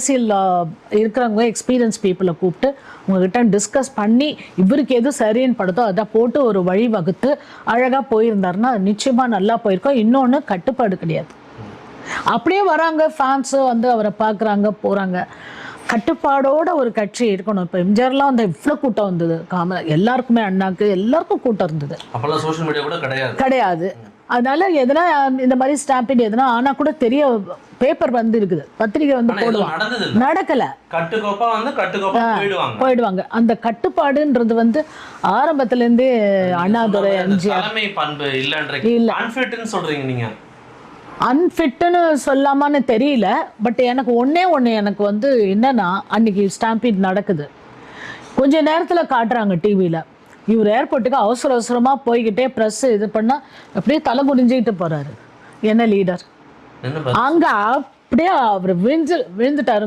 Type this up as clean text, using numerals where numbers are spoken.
அரசியல் இருக்கிறவங்க எக்ஸ்பீரியன்ஸ் பீப்புளை கூப்பிட்டு உங்ககிட்ட டிஸ்கஸ் பண்ணி இவருக்கு எது சரின்னு படுதோ அதை போட்டு ஒரு வழி வகுத்து அழகாக போயிருந்தாருன்னா நிச்சயமாக நல்லா போயிருக்கோம். இன்னொன்று கட்டுப்பாடு கிடையாது. அப்படியே வராங்க ஃபேன்ஸு வந்து அவரை பார்க்குறாங்க போகிறாங்க. கட்டுப்பாடோட ஒரு கட்சி இருக்கணும். இப்போ எம்ஜிஆர்லாம் வந்து இவ்வளோ கூட்டம் வந்தது, எல்லாருக்குமே அண்ணாக்கு எல்லாருக்கும் கூட்டம் இருந்தது. அப்போல்லாம் சோஷியல் மீடியா கூட கிடையாது. அதனால எதனா இந்த மாதிரி ஸ்டாம்பிங் எதனா ஆனால் கூட தெரிய பேப்பர் வந்து இருக்குது, பத்திரிகை வந்து போடுவாங்க. நடக்கல, போயிடுவாங்க. அந்த கட்டுப்பாடுன்றது வந்து ஆரம்பத்திலேருந்தே அண்ணாதுரை எம்ஜிஆர் அன்ஃபிட்னு சொல்லாமான்னு தெரியல. பட் எனக்கு ஒன்று எனக்கு வந்து என்னன்னா, அன்னைக்கு ஸ்டாம்பிட் நடக்குது, கொஞ்ச நேரத்தில் காட்டுறாங்க டிவியில், இவர் ஏர்போர்ட்டுக்கு அவசரமாக போய்கிட்டே ப்ரெஸ் இது பண்ணால் அப்படியே தலை குனிஞ்சிக்கிட்டு போகிறாரு. என்ன லீடர் அங்கே அப்படியே அவர் விழுந்துட்டாரு.